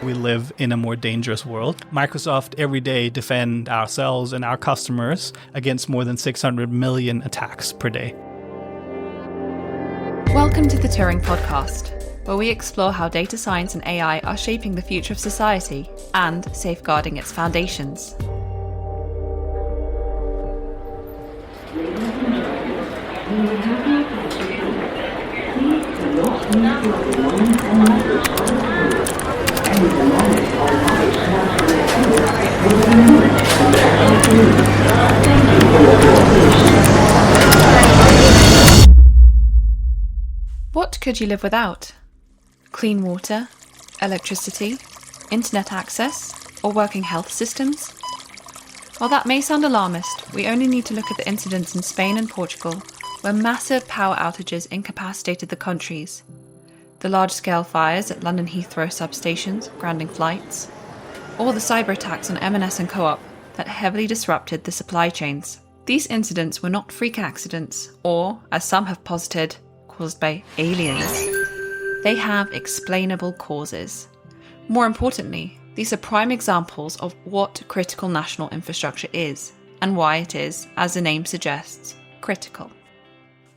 We live in a more dangerous world. Microsoft every day defend ourselves and our customers against more than 600 million attacks per day. Welcome to the Turing Podcast, where we explore how data science and AI are shaping the future of society and safeguarding its foundations. What could you live without? Clean water, electricity, internet access, or working health systems? While that may sound alarmist, we only need to look at the incidents in Spain and Portugal, where massive power outages incapacitated the countries, the large-scale fires at London Heathrow substations, grounding flights, or the cyber attacks on M&S and Co-op that heavily disrupted the supply chains. These incidents were not freak accidents, or, as some have posited, caused by aliens. They have explainable causes. More importantly, these are prime examples of what critical national infrastructure is, and why it is, as the name suggests, critical.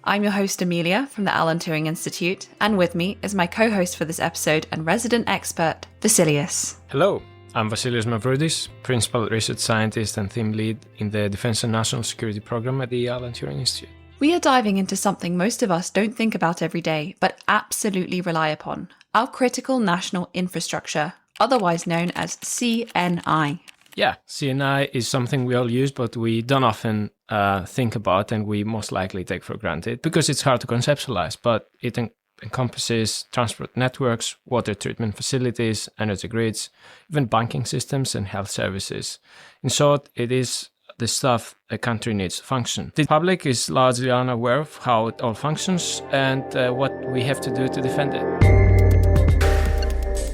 I'm your host Amelia from the Alan Turing Institute, and with me is my co-host for this episode and resident expert, Vasilios. Hello, I'm Vasilios Mavroudis, Principal Research Scientist and Team Lead in the Defense and National Security Program at the Alan Turing Institute. We are diving into something most of us don't think about every day, but absolutely rely upon, our critical national infrastructure, otherwise known as CNI. Yeah, CNI is something we all use, but we don't often think about, and we most likely take for granted because it's hard to conceptualize, but it encompasses transport networks, water treatment facilities, energy grids, even banking systems and health services. In short, it is the stuff a country needs to function. The public is largely unaware of how it all functions and what we have to do to defend it.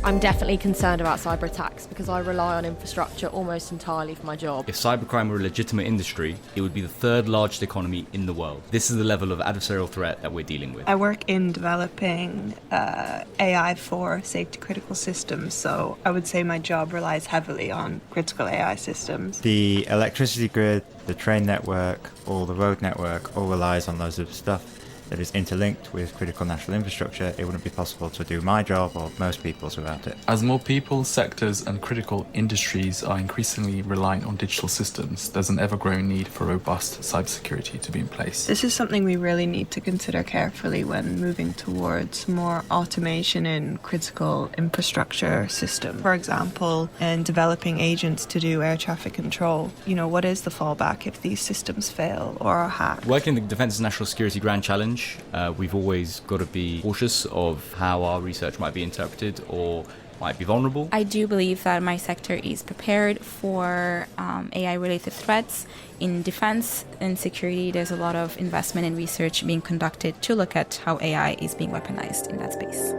I'm definitely concerned about cyber attacks because I rely on infrastructure almost entirely for my job. If cybercrime were a legitimate industry, it would be the third largest economy in the world. This is the level of adversarial threat that we're dealing with. I work in developing AI for safety critical systems, so I would say my job relies heavily on critical AI systems. The electricity grid, the train network, or the road network all relies on loads of stuff that is interlinked with critical national infrastructure. It wouldn't be possible to do my job or most people's without it. As more people, sectors and critical industries are increasingly reliant on digital systems, there's an ever-growing need for robust cybersecurity to be in place. This is something we really need to consider carefully when moving towards more automation in critical infrastructure systems. For example, in developing agents to do air traffic control, what is the fallback if these systems fail or are hacked? Working in the Defense and National Security Grand Challenge, we've always got to be cautious of how our research might be interpreted or might be vulnerable. I do believe that my sector is prepared for AI-related threats. In defense and security, there's a lot of investment in research being conducted to look at how AI is being weaponized in that space.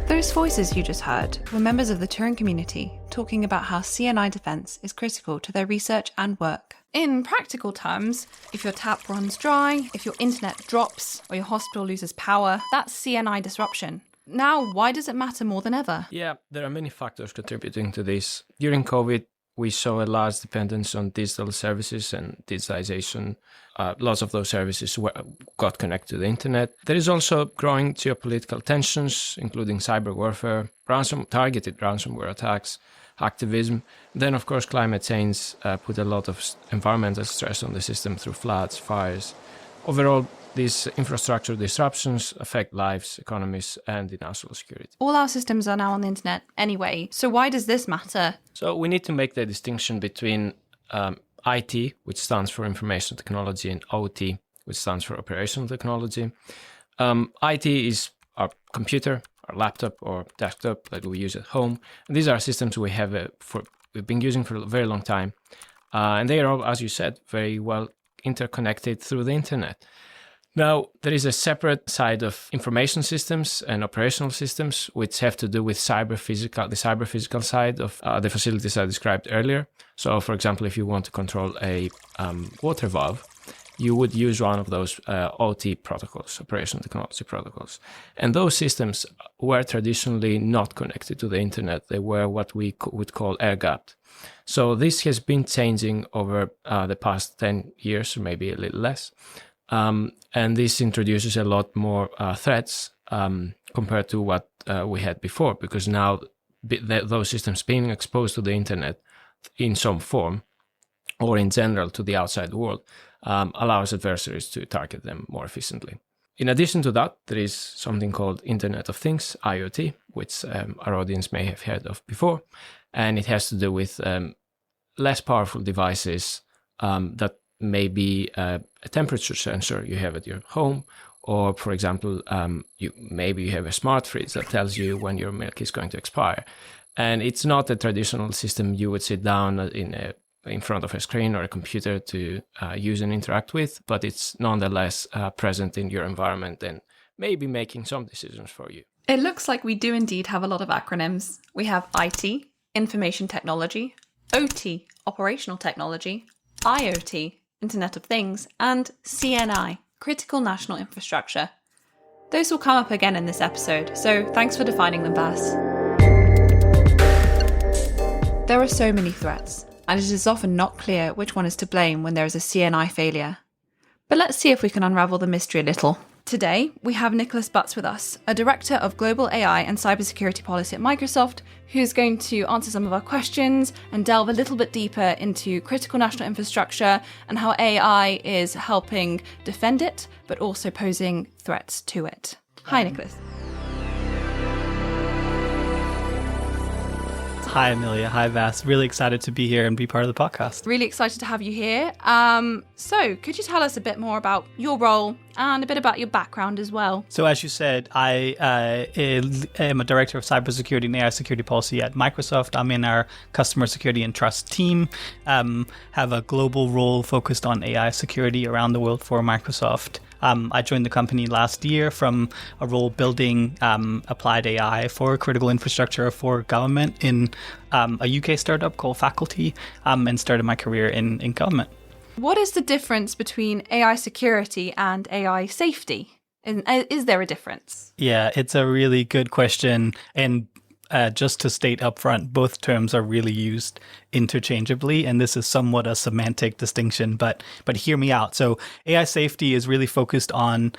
Those voices you just heard were members of the Turing community talking about how CNI defense is critical to their research and work. In practical terms, if your tap runs dry, if your internet drops, or your hospital loses power, that's CNI disruption. Now, why does it matter more than ever? Yeah, there are many factors contributing to this. During COVID, we saw a large dependence on digital services and digitalization. Lots of those services got connected to the internet. There is also growing geopolitical tensions, including cyber warfare, targeted ransomware attacks, activism. Then, of course, climate change put a lot of environmental stress on the system through floods, fires. Overall, these infrastructure disruptions affect lives, economies, and the national security. All our systems are now on the internet anyway, so why does this matter? So we need to make the distinction between IT, which stands for information technology, and OT, which stands for operational technology. IT is our computer, our laptop or desktop that we use at home. And these are systems we've been using for a very long time. And they are all, as you said, very well interconnected through the internet. Now, there is a separate side of information systems and operational systems, which have to do with the cyber physical side of the facilities I described earlier. So, for example, if you want to control a water valve, you would use one of those OT protocols, operational technology protocols. And those systems were traditionally not connected to the internet. They were what we would call air-gapped. So this has been changing over the past 10 years, or maybe a little less. And this introduces a lot more threats compared to what we had before, because now those systems being exposed to the internet in some form, or in general to the outside world, allows adversaries to target them more efficiently. In addition to that, there is something called Internet of Things, IoT, which our audience may have heard of before. And it has to do with less powerful devices that may be a temperature sensor you have at your home, or, for example, maybe you have a smart fridge that tells you when your milk is going to expire. And it's not a traditional system you would sit down in front of a screen or a computer to use and interact with, but it's nonetheless present in your environment and maybe making some decisions for you. It looks like we do indeed have a lot of acronyms. We have IT, Information Technology, OT, Operational Technology, IoT, Internet of Things, and CNI, Critical National Infrastructure. Those will come up again in this episode, so thanks for defining them, Vas. There are so many threats, and it is often not clear which one is to blame when there is a CNI failure. But let's see if we can unravel the mystery a little. Today, we have Nicholas Butts with us, a Director of Global AI and Cybersecurity Policy at Microsoft, who's going to answer some of our questions and delve a little bit deeper into critical national infrastructure and how AI is helping defend it, but also posing threats to it. Hi, Nicholas. Hi, Amelia. Hi, Vas. Really excited to be here and be part of the podcast. Really excited to have you here. So could you tell us a bit more about your role and a bit about your background as well? So as you said, I am a director of cybersecurity and AI security policy at Microsoft. I'm in our customer security and trust team, have a global role focused on AI security around the world for Microsoft. I joined the company last year from a role building applied AI for critical infrastructure for government in a UK startup called Faculty, and started my career in government. What is the difference between AI security and AI safety? Is there a difference? Yeah, it's a really good question. And just to state up front, both terms are really used interchangeably, and this is somewhat a semantic distinction, but hear me out. So AI safety is really focused on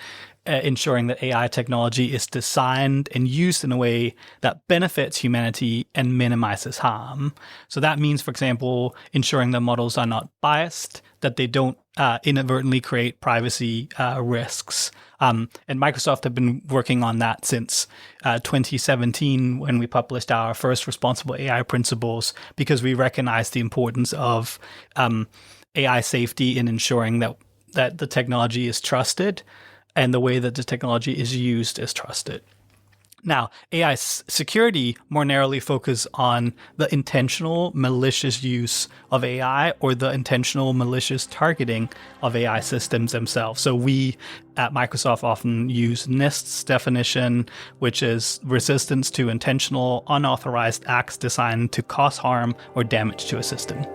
ensuring that AI technology is designed and used in a way that benefits humanity and minimizes harm. So that means, for example, ensuring the models are not biased, that they don't inadvertently create privacy risks. And Microsoft have been working on that since 2017 when we published our first responsible AI principles, because we recognize the importance of AI safety in ensuring that the technology is trusted and the way that the technology is used is trusted. Now, AI security more narrowly focuses on the intentional malicious use of AI or the intentional malicious targeting of AI systems themselves. So we at Microsoft often use NIST's definition, which is resistance to intentional unauthorized acts designed to cause harm or damage to a system.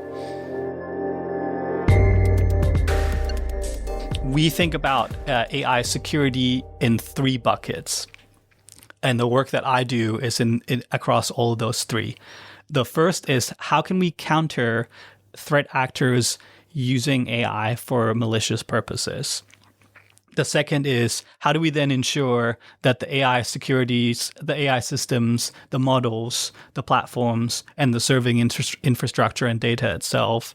We think about AI security in three buckets. And the work that I do is in across all of those three. The first is how can we counter threat actors using AI for malicious purposes? The second is how do we then ensure that the AI securities, the AI systems, the models, the platforms, and the serving infrastructure and data itself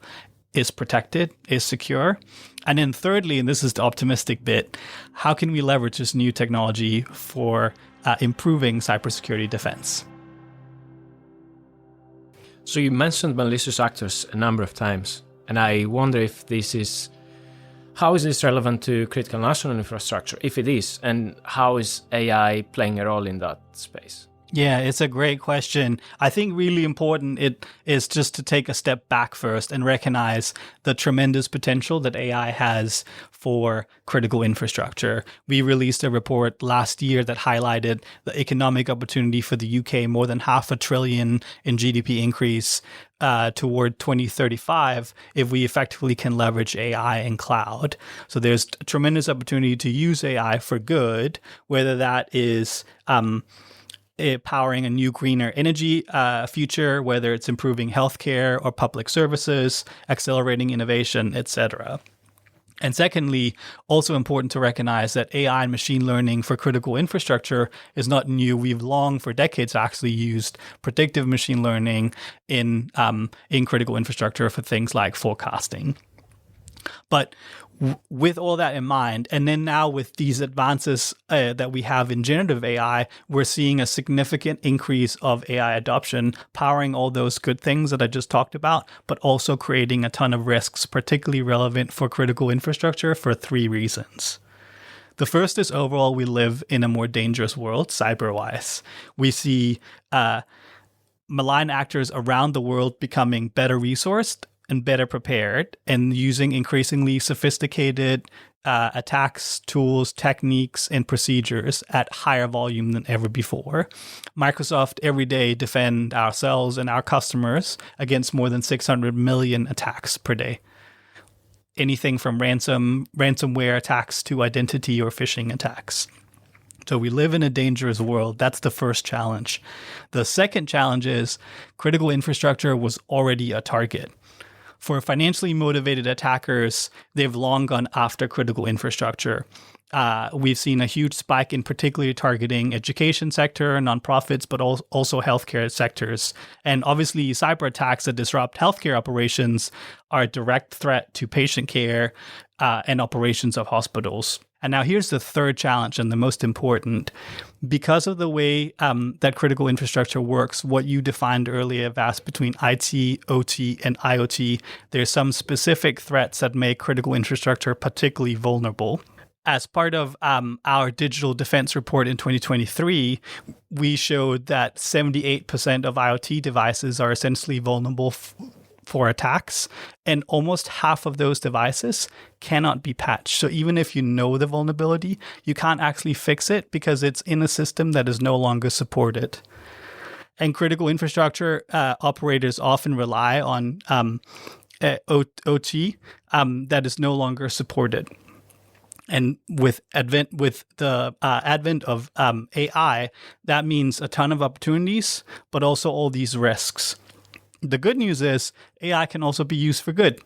is protected, is secure? And then thirdly, and this is the optimistic bit, how can we leverage this new technology for improving cybersecurity defense? So you mentioned malicious actors a number of times, and I wonder if how is this relevant to critical national infrastructure, if it is, and how is AI playing a role in that space? Yeah, it's a great question. I think really important it is just to take a step back first and recognize the tremendous potential that AI has for critical infrastructure. We released a report last year that highlighted the economic opportunity for the UK, more than $500 billion in GDP increase toward 2035 if we effectively can leverage AI and cloud. So there's a tremendous opportunity to use AI for good, whether that is powering a new greener energy future, whether it's improving healthcare or public services, accelerating innovation, etc. And secondly, also important to recognize that AI and machine learning for critical infrastructure is not new. We've long, for decades, actually used predictive machine learning in critical infrastructure for things like forecasting. But with all that in mind, and then now with these advances that we have in generative AI, we're seeing a significant increase of AI adoption, powering all those good things that I just talked about, but also creating a ton of risks, particularly relevant for critical infrastructure for 3 reasons. The first is overall we live in a more dangerous world, cyber-wise. We see malign actors around the world becoming better resourced and better prepared, and using increasingly sophisticated attacks, tools, techniques, and procedures at higher volume than ever before. Microsoft every day defend ourselves and our customers against more than 600 million attacks per day. Anything from ransomware attacks to identity or phishing attacks. So we live in a dangerous world. That's the first challenge. The second challenge is critical infrastructure was already a target. For financially motivated attackers, they've long gone after critical infrastructure. We've seen a huge spike in particularly targeting education sector, nonprofits, but also healthcare sectors. And obviously, cyber attacks that disrupt healthcare operations are a direct threat to patient care and operations of hospitals. And now here's the third challenge and the most important. Because of the way that critical infrastructure works, what you defined earlier, Vas, between IT, OT, and IoT, there's some specific threats that make critical infrastructure particularly vulnerable. As part of our digital defense report in 2023, we showed that 78% of IoT devices are essentially vulnerable for attacks, and almost half of those devices cannot be patched. So even if you know the vulnerability, you can't actually fix it because it's in a system that is no longer supported. And critical infrastructure operators often rely on OT that is no longer supported. And with the advent of AI, that means a ton of opportunities, but also all these risks. The good news is AI can also be used for good.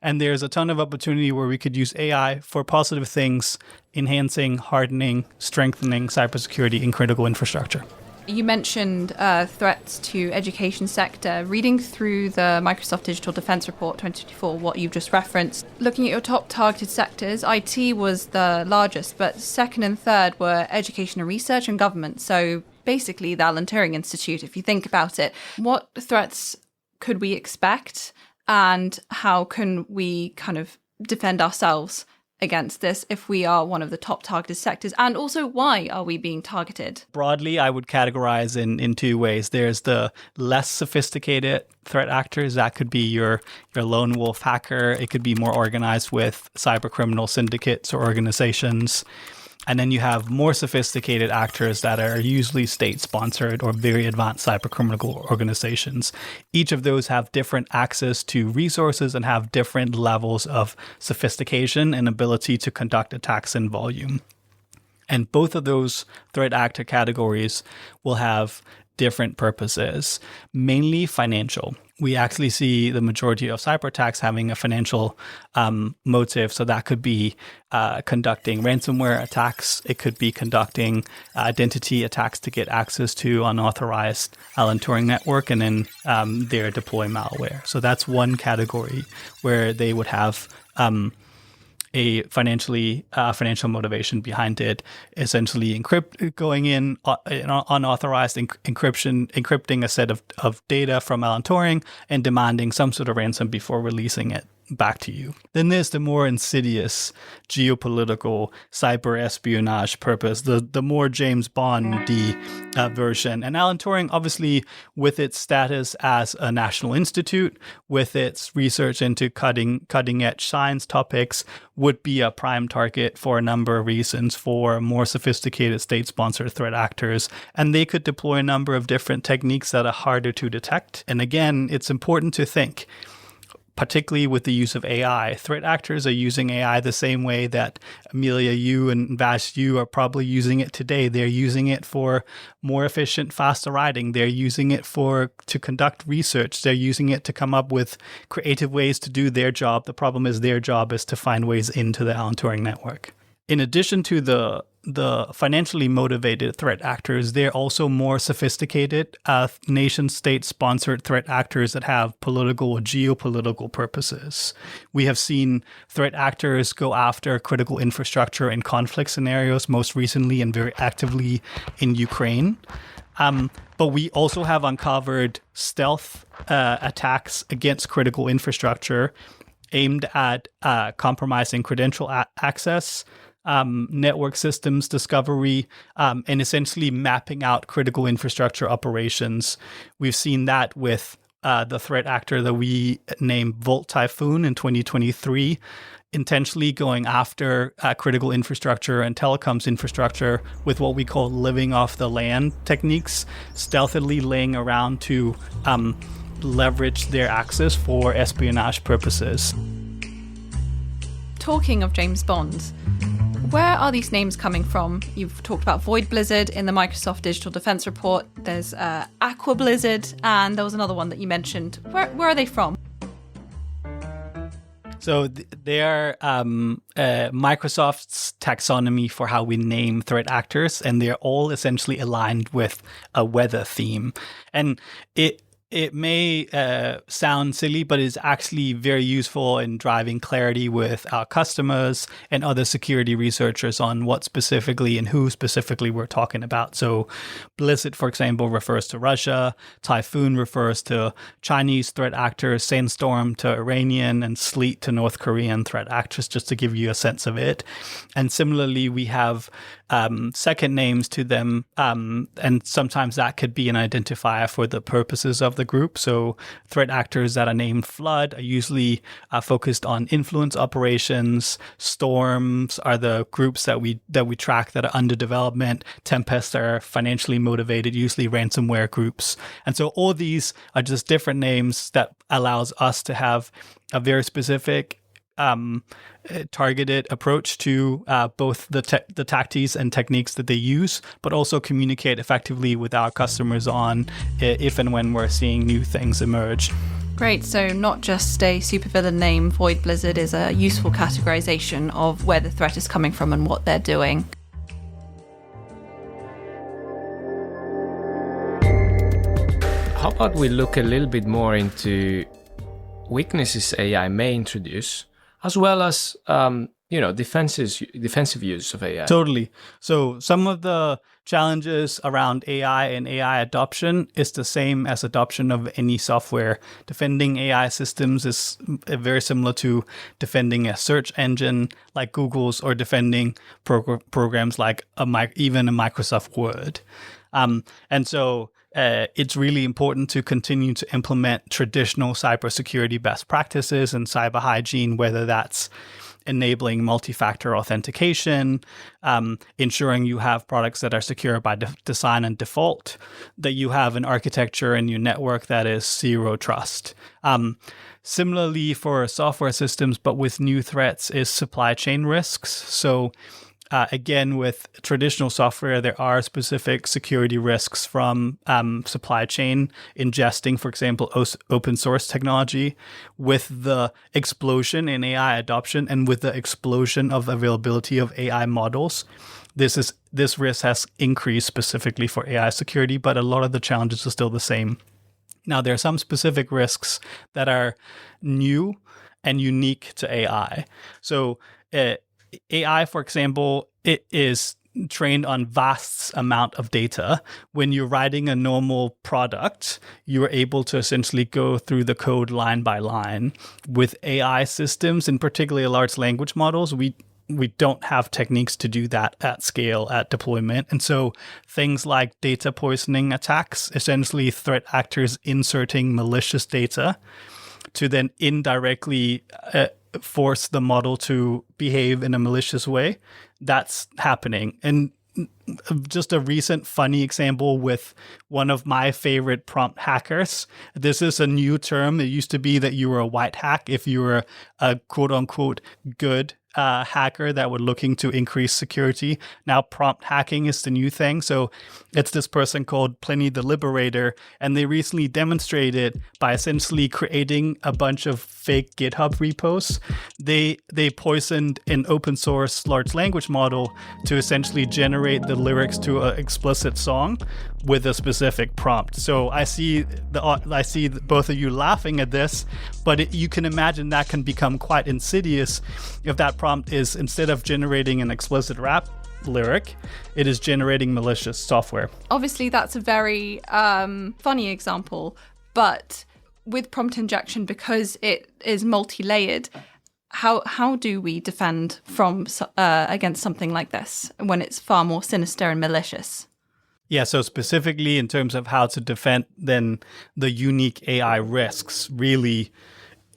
And there's a ton of opportunity where we could use AI for positive things, enhancing, hardening, strengthening cybersecurity in critical infrastructure. You mentioned threats to education sector. Reading through the Microsoft Digital Defense Report 2024, what you've just referenced, looking at your top targeted sectors, IT was the largest, but second and third were education and research and government. So basically the Alan Turing Institute, if you think about it. What threats could we expect, and how can we kind of defend ourselves against this if we are one of the top targeted sectors? And also, why are we being targeted? Broadly, I would categorize in 2 ways. There's the less sophisticated threat actors. That could be your lone wolf hacker. It could be more organized with cyber criminal syndicates or organizations. And then you have more sophisticated actors that are usually state-sponsored or very advanced cybercriminal organizations. Each of those have different access to resources and have different levels of sophistication and ability to conduct attacks in volume. And both of those threat actor categories will have different purposes, mainly financial. We actually see the majority of cyber attacks having a financial motive. So that could be conducting ransomware attacks. It could be conducting identity attacks to get access to unauthorized Alan Turing network, and then there deploy malware. So that's one category where they would have a financial motivation behind it, essentially going in unauthorized encrypting a set of data from Alan Turing and demanding some sort of ransom before releasing it. back to you. Then there's the more insidious geopolitical cyber espionage purpose, the more James Bond-y version. And Alan Turing, obviously, with its status as a national institute, with its research into cutting edge science topics, would be a prime target for a number of reasons for more sophisticated state-sponsored threat actors. And they could deploy a number of different techniques that are harder to detect. And again, it's important to think, particularly with the use of AI, threat actors are using AI the same way that Amelia, you and Vash, you are probably using it today. They're using it for more efficient, faster writing. They're using it to conduct research. They're using it to come up with creative ways to do their job. The problem is their job is to find ways into the Alan Turing network. In addition to the financially motivated threat actors, they're also more sophisticated nation-state-sponsored threat actors that have political or geopolitical purposes. We have seen threat actors go after critical infrastructure in conflict scenarios, most recently and very actively in Ukraine. But we also have uncovered stealth attacks against critical infrastructure aimed at compromising credential access, network systems discovery, and essentially mapping out critical infrastructure operations. We've seen that with the threat actor that we named Volt Typhoon in 2023, intentionally going after critical infrastructure and telecoms infrastructure with what we call living off the land techniques, stealthily laying around to leverage their access for espionage purposes. Talking of James Bond, where are these names coming from? You've talked about Void Blizzard in the Microsoft Digital Defense Report. There's Aqua Blizzard, and there was another one that you mentioned. Where are they from? So they are Microsoft's taxonomy for how we name threat actors, and they're all essentially aligned with a weather theme. And it may sound silly, but it's actually very useful in driving clarity with our customers and other security researchers on what specifically and who specifically we're talking about. So Blizzard, for example, refers to Russia. Typhoon refers to Chinese threat actors. Sandstorm to Iranian, and Sleet to North Korean threat actors, just to give you a sense of it. And similarly, we have second names to them, and sometimes that could be an identifier for the purposes of the group. So threat actors that are named Flood are usually focused on influence operations. Storms are the groups that we track that are under development. Tempests are financially motivated, usually ransomware groups. And so all these are just different names that allows us to have a very specific targeted approach to both the tactics and techniques that they use, but also communicate effectively with our customers on if and when we're seeing new things emerge. Great, so not just a supervillain name, Void Blizzard is a useful categorization of where the threat is coming from and what they're doing. How about we look a little bit more into weaknesses AI may introduce, as well as defensive use of AI. Totally. So some of the challenges around AI and AI adoption is the same as adoption of any software. Defending AI systems is very similar to defending a search engine like Google's, or defending programs like even a Microsoft Word. And so it's really important to continue to implement traditional cybersecurity best practices and cyber hygiene, whether that's enabling multi-factor authentication, ensuring you have products that are secure by design and default, that you have an architecture in your network that is zero trust. Similarly, for software systems, but with new threats, is supply chain risks. So again, with traditional software, there are specific security risks from supply chain ingesting, for example, open source technology. With the explosion in AI adoption and with the explosion of availability of AI models, this risk has increased specifically for AI security, but a lot of the challenges are still the same. Now, there are some specific risks that are new and unique to AI. So AI, for example, it is trained on vast amount of data. When you're writing a normal product, you're able to essentially go through the code line by line. With AI systems, and particularly large language models, we don't have techniques to do that at scale, at deployment. And so things like data poisoning attacks, essentially threat actors inserting malicious data to then indirectly force the model to behave in a malicious way, that's happening. And just a recent funny example with one of my favorite prompt hackers. This is a new term. It used to be that you were a white hack if you were a quote unquote good hacker that were looking to increase security. Now prompt hacking is the new thing. So it's this person called Pliny the Liberator, and they recently demonstrated by essentially creating a bunch of fake GitHub repos. They poisoned an open source large language model to essentially generate the lyrics to an explicit song with a specific prompt. So I see both of you laughing at this, but you can imagine that can become quite insidious if that prompt is, instead of generating an explicit rap lyric, it is generating malicious software. Obviously, that's a very funny example, but with prompt injection, because it is multi-layered, how do we defend from against something like this when it's far more sinister and malicious? Yeah, so specifically in terms of how to defend then the unique AI risks, really,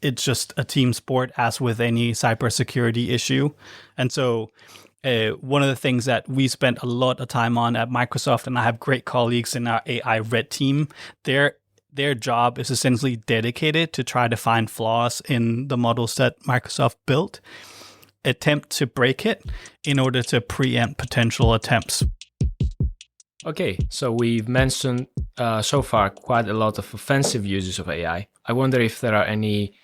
it's just a team sport as with any cybersecurity issue. And so one of the things that we spent a lot of time on at Microsoft, and I have great colleagues in our AI Red team, their job is essentially dedicated to try to find flaws in the models that Microsoft built, attempt to break it in order to preempt potential attempts. Okay, so we've mentioned so far quite a lot of offensive uses of AI. I wonder if there are any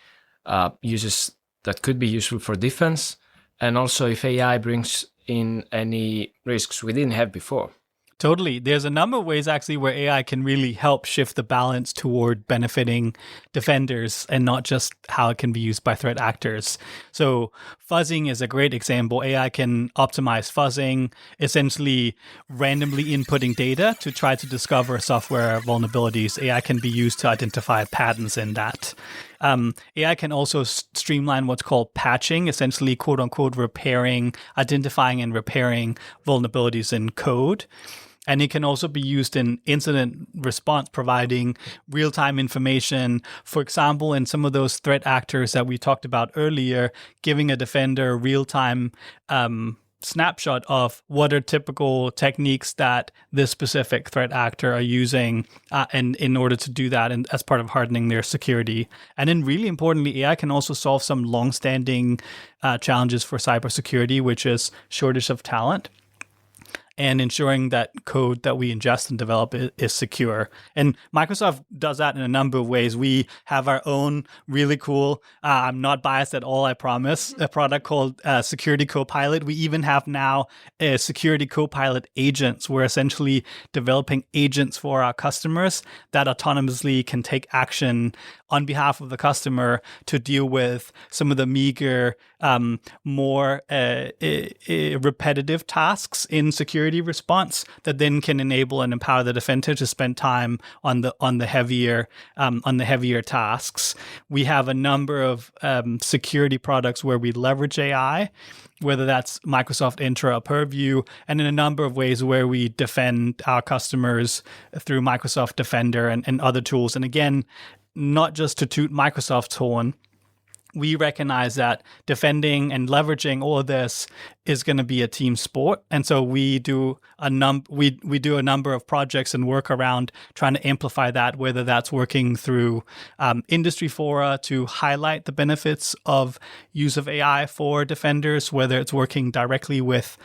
uses that could be useful for defense, and also if AI brings in any risks we didn't have before. Totally. There's a number of ways actually where AI can really help shift the balance toward benefiting defenders and not just how it can be used by threat actors. So fuzzing is a great example. AI can optimize fuzzing, essentially randomly inputting data to try to discover software vulnerabilities. AI can be used to identify patterns in that. AI can also streamline what's called patching, essentially quote unquote identifying and repairing vulnerabilities in code. And it can also be used in incident response, providing real-time information. For example, in some of those threat actors that we talked about earlier, giving a defender real-time snapshot of what are typical techniques that this specific threat actor are using and in order to do that and as part of hardening their security. And then really importantly, AI can also solve some long-standing challenges for cybersecurity, which is shortage of talent, and ensuring that code that we ingest and develop is secure. And Microsoft does that in a number of ways. We have our own really cool, I'm not biased at all, I promise, a product called Security Copilot. We even have now a Security Copilot agents. We're essentially developing agents for our customers that autonomously can take action on behalf of the customer to deal with some of the meager, more repetitive tasks in security response that then can enable and empower the defender to spend time on the heavier tasks. We have a number of security products where we leverage AI, whether that's Microsoft Entra or Purview, and in a number of ways where we defend our customers through Microsoft Defender and other tools. And again, not just to toot Microsoft's horn, we recognize that defending and leveraging all of this is going to be a team sport. And so we do a number of projects and work around trying to amplify that, whether that's working through industry fora to highlight the benefits of use of AI for defenders, whether it's working directly with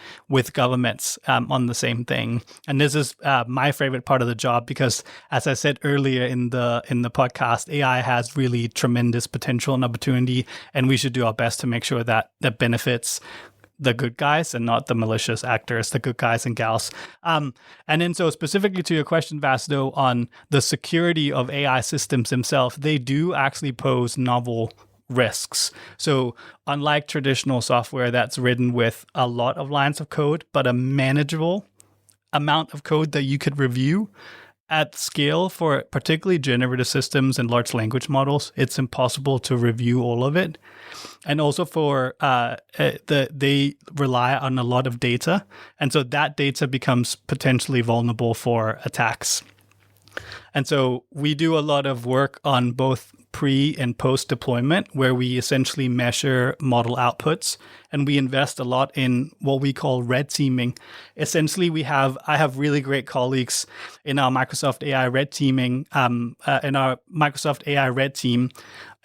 governments on the same thing. And this is my favorite part of the job because, as I said earlier in the podcast, AI has really tremendous potential and opportunity, and we should do our best to make sure that benefits the good guys and not the malicious actors, the good guys and gals. And then so specifically to your question, Vasdo, on the security of AI systems themselves, they do actually pose novel risks. So unlike traditional software that's written with a lot of lines of code, but a manageable amount of code that you could review at scale for particularly generative systems and large language models, it's impossible to review all of it. And also for they rely on a lot of data. And so that data becomes potentially vulnerable for attacks. And so we do a lot of work on both pre and post deployment, where we essentially measure model outputs, and we invest a lot in what we call red teaming. Essentially, I have really great colleagues in our Microsoft AI red teaming, in our Microsoft AI red team.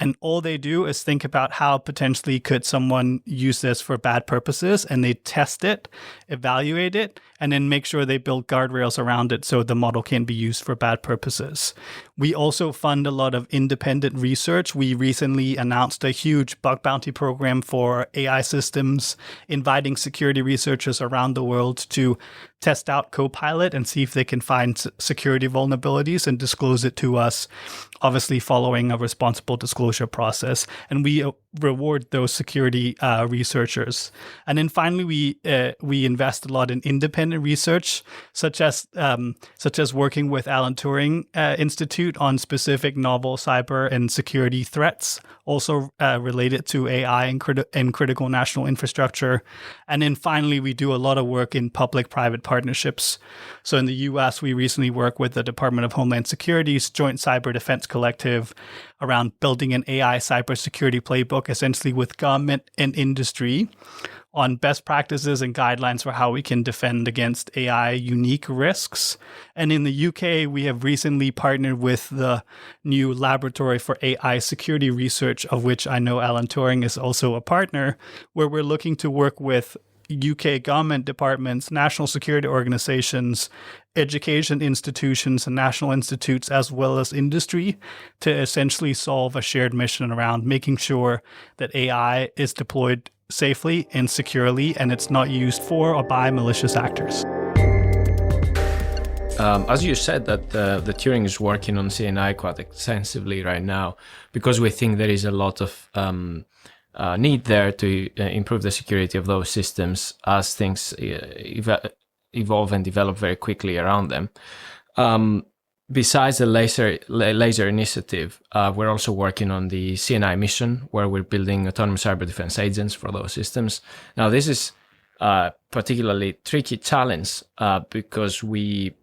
And all they do is think about how potentially could someone use this for bad purposes, and they test it, evaluate it, and then make sure they build guardrails around it so the model can be used for bad purposes. We also fund a lot of independent research. We recently announced a huge bug bounty program for AI systems, inviting security researchers around the world to test out Copilot and see if they can find security vulnerabilities and disclose it to us, obviously following a responsible disclosure process. And we reward those security researchers. And then finally, we invest a lot in independent research, such as working with Alan Turing Institute on specific novel cyber and security threats, also related to AI and critical national infrastructure. And then finally, we do a lot of work in public-private partnerships. So in the US, we recently worked with the Department of Homeland Security's Joint Cyber Defense Collective around building an AI cybersecurity playbook, essentially with government and industry, on best practices and guidelines for how we can defend against AI unique risks. And in the UK, we have recently partnered with the new Laboratory for AI Security Research, of which I know Alan Turing is also a partner, where we're looking to work with UK government departments, national security organizations, education institutions, and national institutes, as well as industry, to essentially solve a shared mission around making sure that AI is deployed safely and securely, and it's not used for or by malicious actors. As you said, that the Turing is working on CNI quite extensively right now, because we think there is a lot of need there to improve the security of those systems as things evolve and develop very quickly around them. Besides the laser initiative, we're also working on the CNI mission, where we're building autonomous cyber defense agents for those systems. Now, this is a particularly tricky challenge because we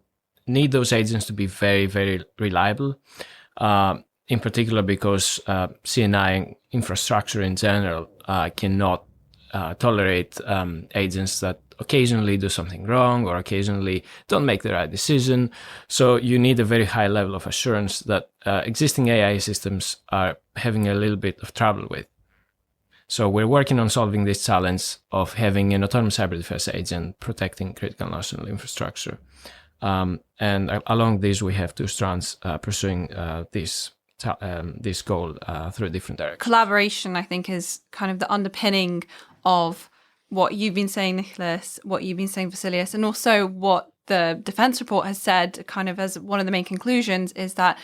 need those agents to be very, very reliable, in particular because CNI infrastructure in general cannot tolerate agents that occasionally do something wrong or occasionally don't make the right decision. So you need a very high level of assurance that existing AI systems are having a little bit of trouble with. So we're working on solving this challenge of having an autonomous cyber defense agent protecting critical national infrastructure. And along this, we have two strands pursuing this goal through different directions. Collaboration, I think, is kind of the underpinning of what you've been saying, Nicholas, what you've been saying, Vasilios, and also what the defense report has said kind of as one of the main conclusions is that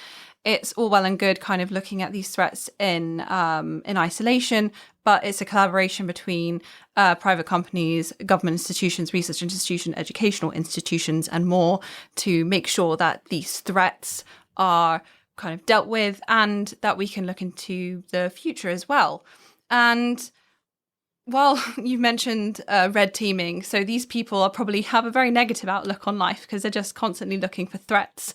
it's all well and good kind of looking at these threats in isolation, but it's a collaboration between private companies, government institutions, research institutions, educational institutions, and more to make sure that these threats are kind of dealt with and that we can look into the future as well. And while you mentioned red teaming, so these people are probably have a very negative outlook on life because they're just constantly looking for threats.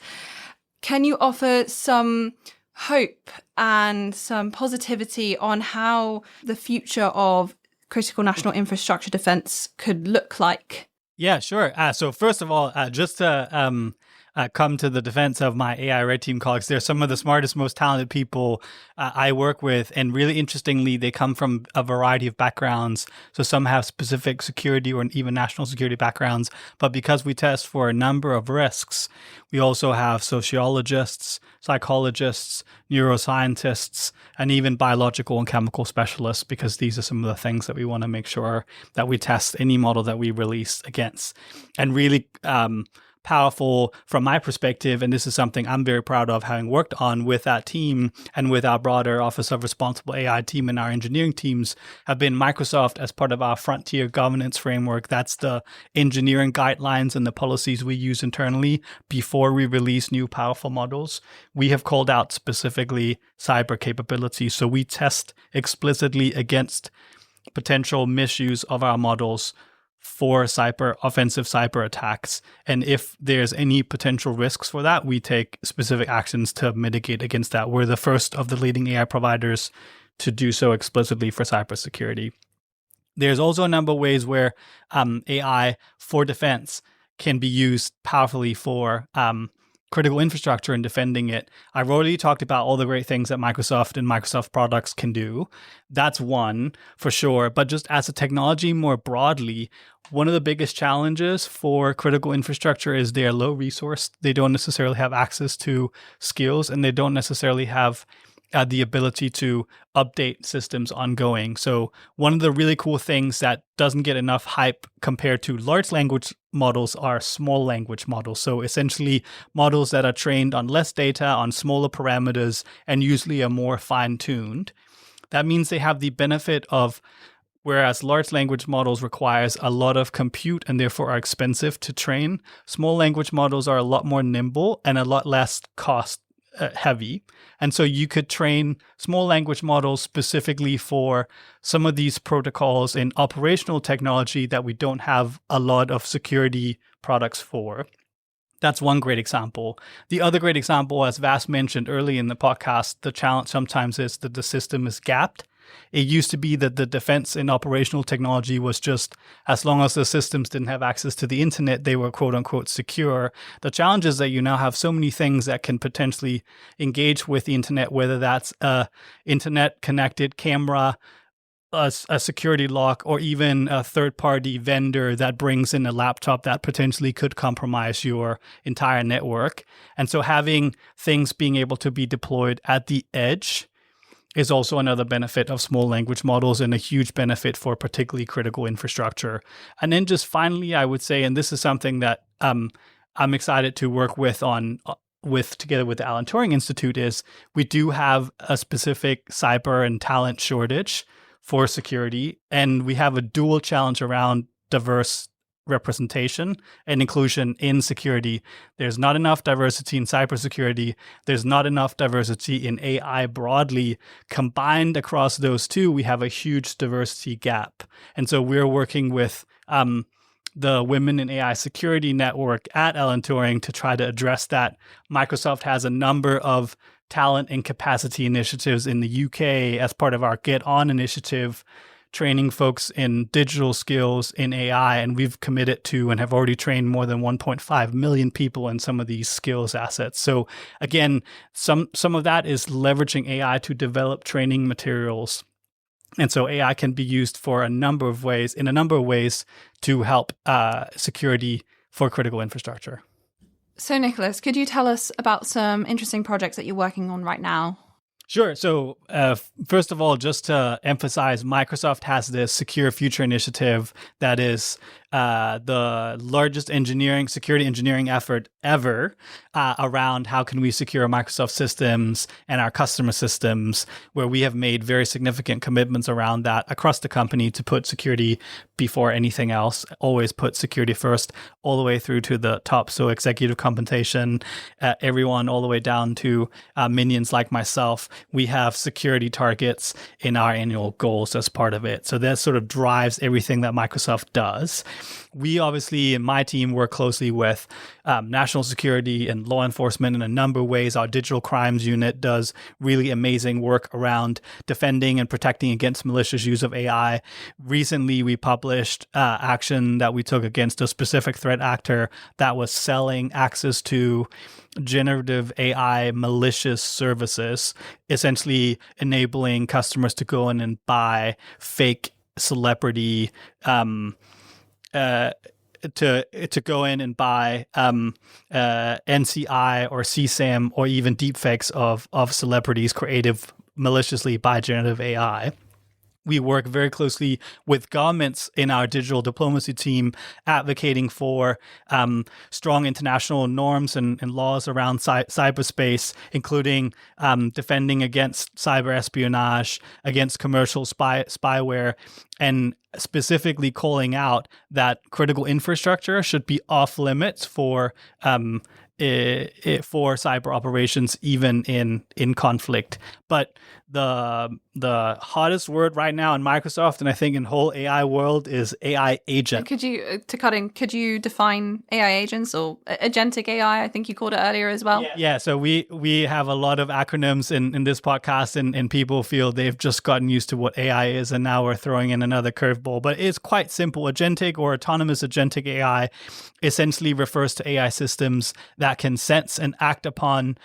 Can you offer some hope and some positivity on how the future of critical national infrastructure defense could look like? Yeah, sure. So first of all, just to come to the defense of my AI Red Team colleagues, they're some of the smartest, most talented people I work with. And really interestingly, they come from a variety of backgrounds. So some have specific security or even national security backgrounds. But because we test for a number of risks, we also have sociologists, psychologists, neuroscientists, and even biological and chemical specialists, because these are some of the things that we want to make sure that we test any model that we release against. And really, powerful from my perspective, and this is something I'm very proud of having worked on with that team and with our broader Office of Responsible AI team and our engineering teams, have been Microsoft as part of our frontier governance framework. That's the engineering guidelines and the policies we use internally before we release new powerful models. We have called out specifically cyber capabilities. So we test explicitly against potential misuse of our models for offensive cyber attacks. And if there's any potential risks for that, we take specific actions to mitigate against that. We're the first of the leading AI providers to do so explicitly for cybersecurity. There's also a number of ways where AI for defense can be used powerfully for critical infrastructure and defending it. I've already talked about all the great things that Microsoft and Microsoft products can do. That's one for sure. But just as a technology more broadly, one of the biggest challenges for critical infrastructure is they're low resourced. They don't necessarily have access to skills, and they don't necessarily have the ability to update systems ongoing. So one of the really cool things that doesn't get enough hype compared to large language models are small language models. So essentially models that are trained on less data, on smaller parameters, and usually are more fine-tuned. That means they have the benefit of, whereas large language models requires a lot of compute and therefore are expensive to train, small language models are a lot more nimble and a lot less cost heavy. And so you could train small language models specifically for some of these protocols in operational technology that we don't have a lot of security products for. That's one great example. The other great example, as Vas mentioned early in the podcast, the challenge sometimes is that the system is gapped. It used to be that the defense in operational technology was just, as long as the systems didn't have access to the internet, they were quote unquote secure. The challenge is that you now have so many things that can potentially engage with the internet, whether that's a internet connected camera, a security lock, or even a third-party vendor that brings in a laptop that potentially could compromise your entire network. And so having things being able to be deployed at the edge is also another benefit of small language models, and a huge benefit for particularly critical infrastructure. And then just finally, I would say, and this is something that I'm excited to work together with the Alan Turing Institute, is we do have a specific cyber and talent shortage for security, and we have a dual challenge around diverse representation and inclusion in security. There's not enough diversity in cybersecurity. There's not enough diversity in AI broadly. Combined across those two, we have a huge diversity gap. And so we're working with the Women in AI Security Network at Alan Turing to try to address that. Microsoft has a number of talent and capacity initiatives in the UK as part of our Get On initiative, training folks in digital skills in AI, and we've committed to and have already trained more than 1.5 million people in some of these skills assets. So again, some of that is leveraging AI to develop training materials. And so AI can be used for in a number of ways to help security for critical infrastructure. So Nicholas, could you tell us about some interesting projects that you're working on right now? Sure. So first of all, just to emphasize, Microsoft has this Secure Future initiative that is the largest security engineering effort ever around how can we secure Microsoft systems and our customer systems, where we have made very significant commitments around that across the company to put security before anything else, always put security first, all the way through to the top. So executive compensation, everyone all the way down to minions like myself. We have security targets in our annual goals as part of it. So that sort of drives everything that Microsoft does. We obviously, in my team, work closely with national security and law enforcement in a number of ways. Our digital crimes unit does really amazing work around defending and protecting against malicious use of AI. Recently, we published action that we took against a specific threat actor that was selling access to generative AI malicious services, essentially enabling customers to go in and buy fake celebrity to go in and buy NCI or CSAM or even deepfakes of celebrities created maliciously by generative AI. we work very closely with governments in our digital diplomacy team, advocating for strong international norms and laws around cyberspace, including defending against cyber espionage, against commercial spyware, and specifically calling out that critical infrastructure should be off limits for cyber operations, even in conflict. But the hottest word right now in Microsoft, and I think in whole AI world, is AI agent. Could you define AI agents or agentic AI? I think you called it earlier as well. Yeah. So we have a lot of acronyms in this podcast, and people feel they've just gotten used to what AI is, and now we're throwing in another curveball. But it's quite simple. Agentic or autonomous agentic AI essentially refers to AI systems that can sense and act upon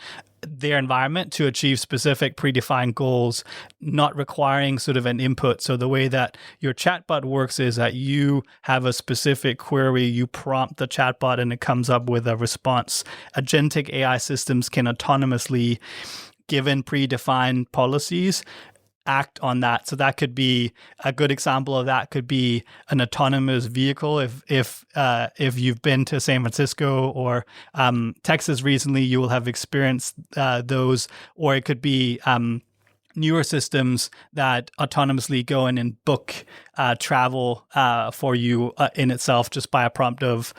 their environment to achieve specific predefined goals, not requiring sort of an input. So the way that your chatbot works is that you have a specific query, you prompt the chatbot, and it comes up with a response. Agentic AI systems can autonomously, given predefined policies, act on that. So that could be a good example of that could be an autonomous vehicle. If you've been to San Francisco or Texas recently, you will have experienced those. Or it could be newer systems that autonomously go in and book travel for you in itself, just by a prompt of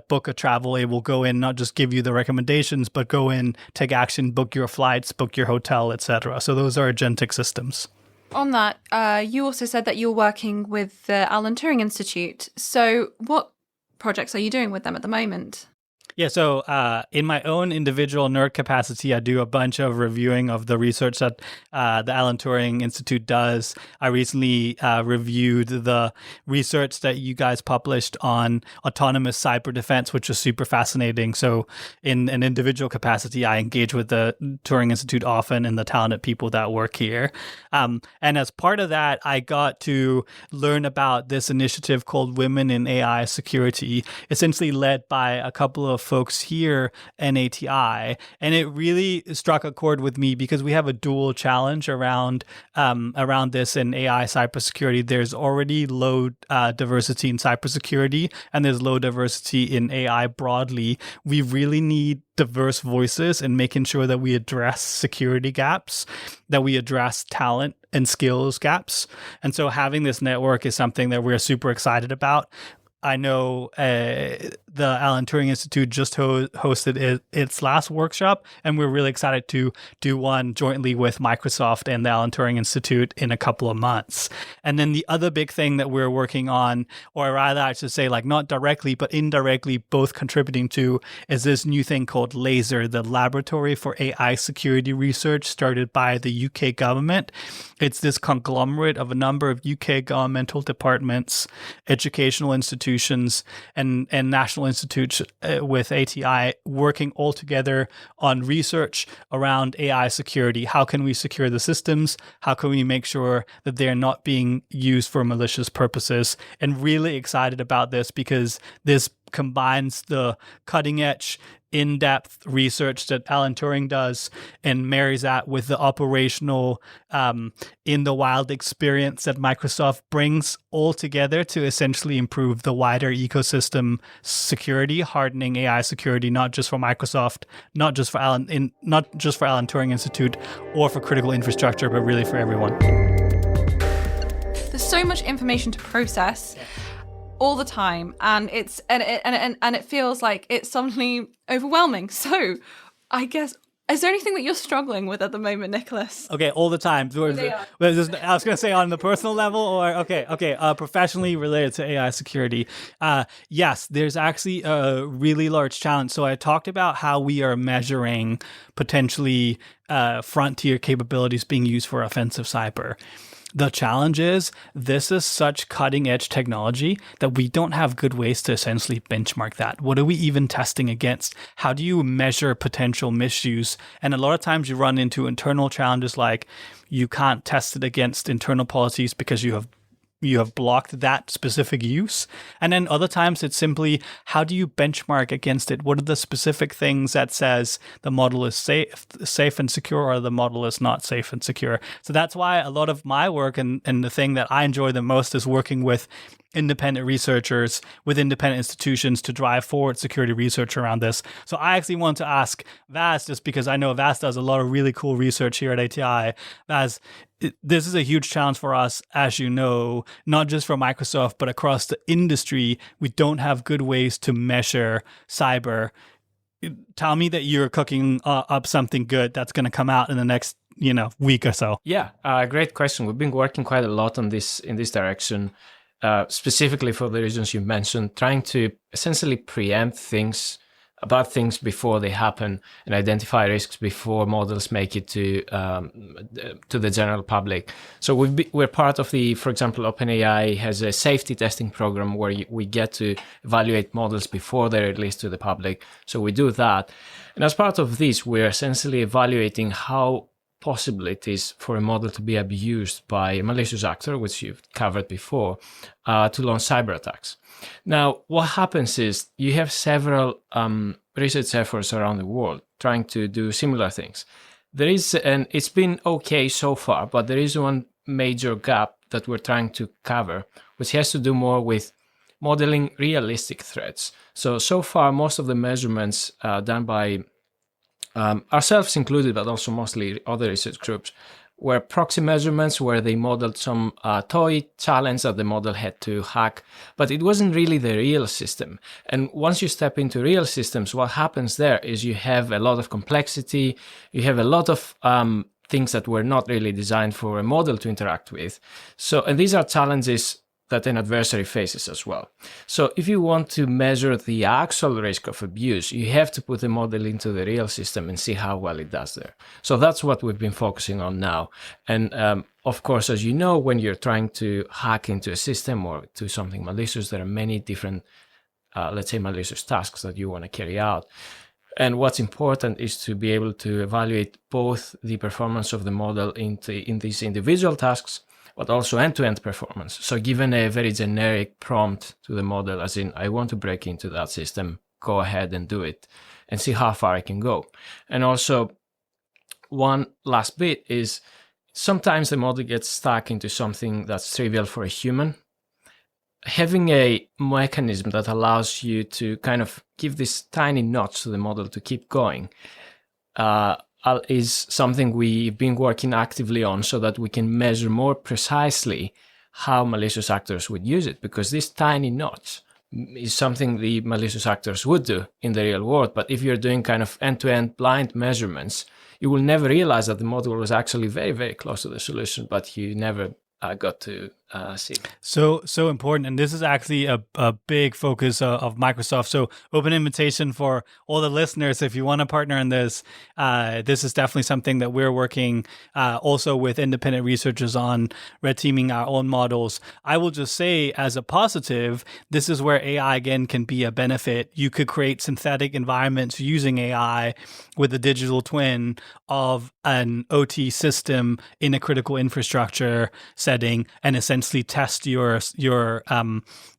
book a travel. It will go in, not just give you the recommendations, but go in, take action, book your flights, book your hotel, etc. So those are agentic systems. On that, you also said that you're working with the Alan Turing Institute. So what projects are you doing with them at the moment? Yeah, so in my own individual nerd capacity, I do a bunch of reviewing of the research that the Alan Turing Institute does. I recently reviewed the research that you guys published on autonomous cyber defense, which was super fascinating. So in an individual capacity, I engage with the Turing Institute often and the talented people that work here. And as part of that, I got to learn about this initiative called Women in AI Security, essentially led by a couple of folks here in ATI, and it really struck a chord with me because we have a dual challenge around this in AI cybersecurity. There's already low diversity in cybersecurity, and there's low diversity in AI broadly. We really need diverse voices and making sure that we address security gaps, that we address talent and skills gaps. And so having this network is something that we're super excited about. I know the Alan Turing Institute just hosted its last workshop, and we're really excited to do one jointly with Microsoft and the Alan Turing Institute in a couple of months. And then the other big thing that we're working on, or rather I should say, like, not directly but indirectly both contributing to, is this new thing called LASER, the Laboratory for AI Security Research, started by the UK government. It's this conglomerate of a number of UK governmental departments, educational institutions, and national institutes with ATI working all together on research around AI security. How can we secure the systems? How can we make sure that they're not being used for malicious purposes? And really excited about this because this combines the cutting edge, in-depth research that Alan Turing does and marries that with the operational in the wild experience that Microsoft brings all together to essentially improve the wider ecosystem security, hardening AI security, not just for Microsoft, not just for Alan Turing Institute or for critical infrastructure, but really for everyone. There's so much information to process all the time, and it feels like it's suddenly overwhelming. So I guess, is there anything that you're struggling with at the moment, Nicholas? Okay, all the time. I was going to say on the personal level, or professionally related to AI security. Yes, there's actually a really large challenge. So I talked about how we are measuring potentially frontier capabilities being used for offensive cyber. The challenge is this is such cutting edge technology that we don't have good ways to essentially benchmark that. What are we even testing against? How do you measure potential misuse? And a lot of times you run into internal challenges like you can't test it against internal policies because you have you have blocked that specific use. And then other times it's simply, how do you benchmark against it? What are the specific things that says the model is safe and secure, or the model is not safe and secure? So that's why a lot of my work and the thing that I enjoy the most is working with independent researchers, with independent institutions to drive forward security research around this. So I actually want to ask Vas, just because I know Vas does a lot of really cool research here at ATI. Vas, this is a huge challenge for us, as you know, not just for Microsoft, but across the industry. We don't have good ways to measure cyber. Tell me that you're cooking up something good that's going to come out in the next week or so. Yeah, great question. We've been working quite a lot on this in this direction. Specifically for the reasons you mentioned, trying to essentially preempt things before they happen and identify risks before models make it to the general public. So we're part of for example, OpenAI has a safety testing program where we get to evaluate models before they're released to the public. So we do that. And as part of this, we're essentially evaluating how possible it is for a model to be abused by a malicious actor, which you've covered before, to launch cyber attacks. Now, what happens is you have several research efforts around the world trying to do similar things. And it's been okay so far, but there is one major gap that we're trying to cover, which has to do more with modeling realistic threats. So far, most of the measurements done by ourselves included, but also mostly other research groups, were proxy measurements where they modeled some toy challenge that the model had to hack, but it wasn't really the real system. And once you step into real systems, what happens there is you have a lot of complexity, you have a lot of things that were not really designed for a model to interact with. And these are challenges that an adversary faces as well. So if you want to measure the actual risk of abuse, you have to put the model into the real system and see how well it does there. So that's what we've been focusing on now. And of course, as you know, when you're trying to hack into a system or do something malicious, there are many different, let's say, malicious tasks that you want to carry out. And what's important is to be able to evaluate both the performance of the model in these individual tasks, but also end-to-end performance. So given a very generic prompt to the model, as in, I want to break into that system, go ahead and do it and see how far I can go. And also, one last bit is sometimes the model gets stuck into something that's trivial for a human. Having a mechanism that allows you to kind of give this tiny nudge to the model to keep going is something we've been working actively on, so that we can measure more precisely how malicious actors would use it, because this tiny nudge is something the malicious actors would do in the real world. But if you're doing kind of end-to-end blind measurements, you will never realize that the model was actually very, very close to the solution, but you never got to see. So important. And this is actually a big focus of Microsoft. So open invitation for all the listeners. If you want to partner in this, this is definitely something that we're working also with independent researchers on, red teaming our own models. I will just say, as a positive, this is where AI again can be a benefit. You could create synthetic environments using AI with a digital twin of an OT system in a critical infrastructure setting, and essentially test your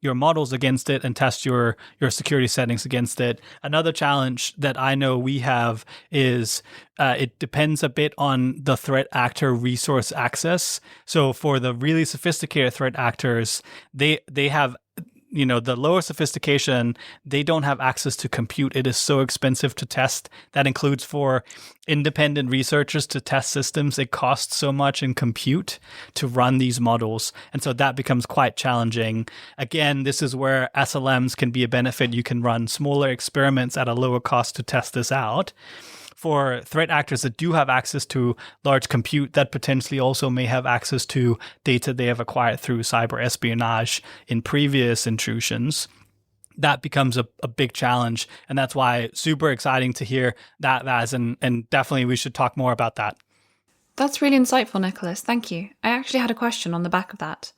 models against it and test your security settings against it. Another challenge that I know we have is it depends a bit on the threat actor resource access. So for the really sophisticated threat actors, they have, the lower sophistication, they don't have access to compute. It is so expensive to test. That includes for independent researchers to test systems. It costs so much in compute to run these models. And so that becomes quite challenging. Again, this is where SLMs can be a benefit. You can run smaller experiments at a lower cost to test this out. For threat actors that do have access to large compute, that potentially also may have access to data they have acquired through cyber espionage in previous intrusions, that becomes a big challenge. And that's why super exciting to hear that, Vaz, and definitely we should talk more about that. That's really insightful, Nicholas. Thank you. I actually had a question on the back of that.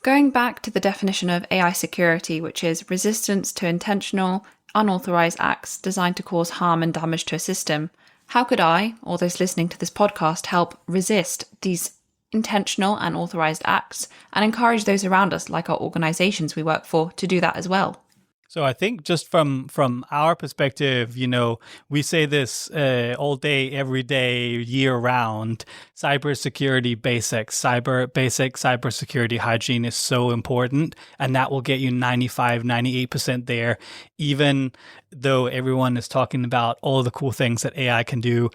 Going back to the definition of AI security, which is resistance to intentional, unauthorized acts designed to cause harm and damage to a system, how could I, or those listening to this podcast, help resist these intentional and authorized acts, and encourage those around us, like our organizations we work for, to do that as well. So I think just from our perspective, we say this all day, every day, year round. Cybersecurity basics, cybersecurity hygiene is so important, and that will get you 95, 98% there, even though everyone is talking about all the cool things that AI can do.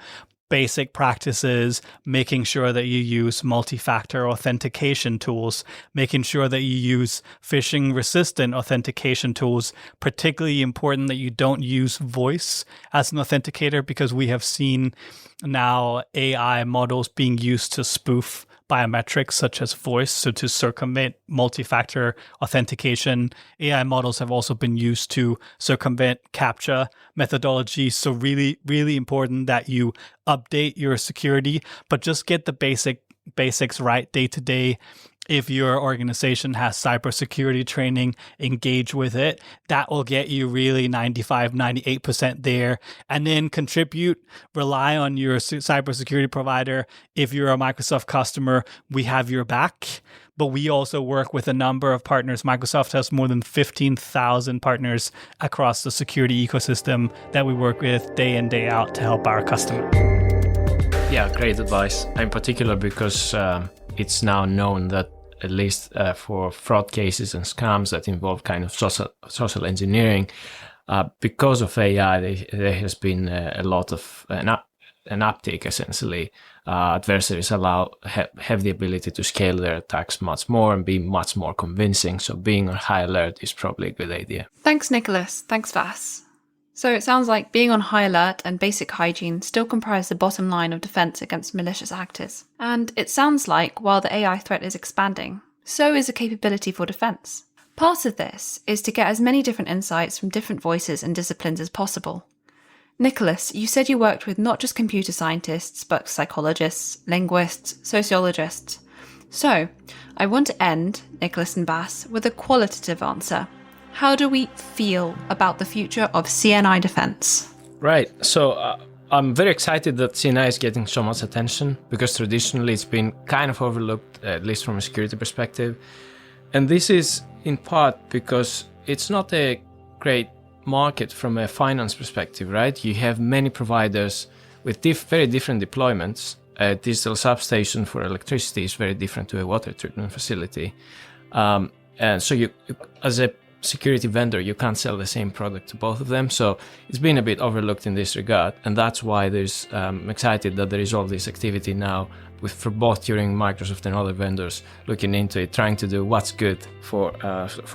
Basic practices, making sure that you use multi-factor authentication tools, making sure that you use phishing-resistant authentication tools, particularly important that you don't use voice as an authenticator, because we have seen now AI models being used to spoof biometrics such as voice, so to circumvent multi-factor authentication. AI models have also been used to circumvent CAPTCHA methodology. So really, really important that you update your security, but just get the basics right day to day. If your organization has cybersecurity training, engage with it. That will get you really 95, 98% there. And then contribute, rely on your cybersecurity provider. If you're a Microsoft customer, we have your back. But we also work with a number of partners. Microsoft has more than 15,000 partners across the security ecosystem that we work with day in, day out to help our customers. Yeah, great advice. In particular, because it's now known that at least for fraud cases and scams that involve kind of social engineering, because of AI, there has been a lot of an uptake, essentially. Adversaries have the ability to scale their attacks much more and be much more convincing. So being on high alert is probably a good idea. Thanks, Nicholas. Thanks, Vas. So it sounds like being on high alert and basic hygiene still comprise the bottom line of defense against malicious actors. And it sounds like while the AI threat is expanding, so is the capability for defense. Part of this is to get as many different insights from different voices and disciplines as possible. Nicholas, you said you worked with not just computer scientists, but psychologists, linguists, sociologists. So I want to end, Nicholas and Vas, with a qualitative answer. How do we feel about the future of CNI defense? Right. So I'm very excited that CNI is getting so much attention, because traditionally it's been kind of overlooked, at least from a security perspective. And this is in part because it's not a great market from a finance perspective, right? You have many providers with very different deployments. A digital substation for electricity is very different to a water treatment facility. And so you, as a security vendor, you can't sell the same product to both of them. So it's been a bit overlooked in this regard. And that's why I'm excited that there is all this activity now for both Turing, Microsoft and other vendors looking into it, trying to do what's good for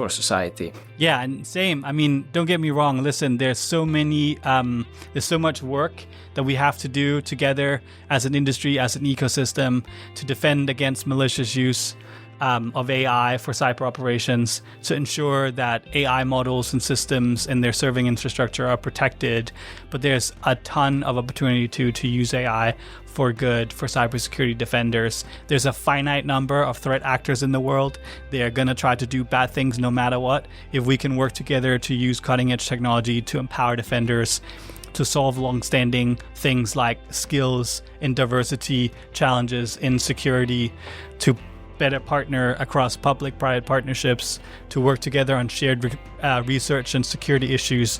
society. Yeah, and same. I mean, don't get me wrong. Listen, there's so much work that we have to do together as an industry, as an ecosystem, to defend against malicious use of AI for cyber operations, to ensure that AI models and systems and their serving infrastructure are protected. But there's a ton of opportunity to use AI for good for cybersecurity defenders. There's a finite number of threat actors in the world. They are going to try to do bad things no matter what. If we can work together to use cutting edge technology to empower defenders, to solve long-standing things like skills and diversity challenges in security, to better partner across public-private partnerships, to work together on shared research and security issues,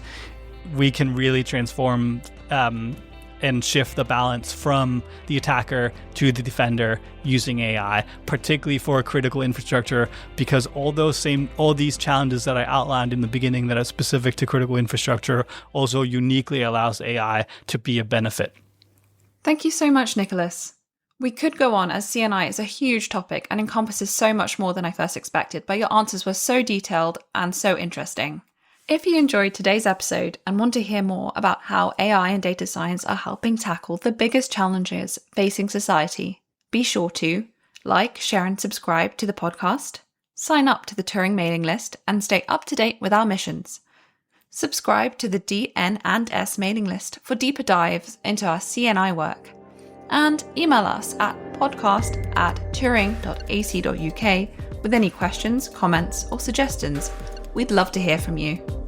we can really transform and shift the balance from the attacker to the defender using AI, particularly for critical infrastructure, because all these challenges that I outlined in the beginning that are specific to critical infrastructure also uniquely allows AI to be a benefit. Thank you so much, Nicholas. We could go on, as CNI is a huge topic and encompasses so much more than I first expected, but your answers were so detailed and so interesting. If you enjoyed today's episode and want to hear more about how AI and data science are helping tackle the biggest challenges facing society, be sure to like, share and subscribe to the podcast, sign up to the Turing mailing list and stay up to date with our missions. Subscribe to the DN&S mailing list for deeper dives into our CNI work. And email us at podcast@turing.ac.uk with any questions, comments or suggestions. We'd love to hear from you.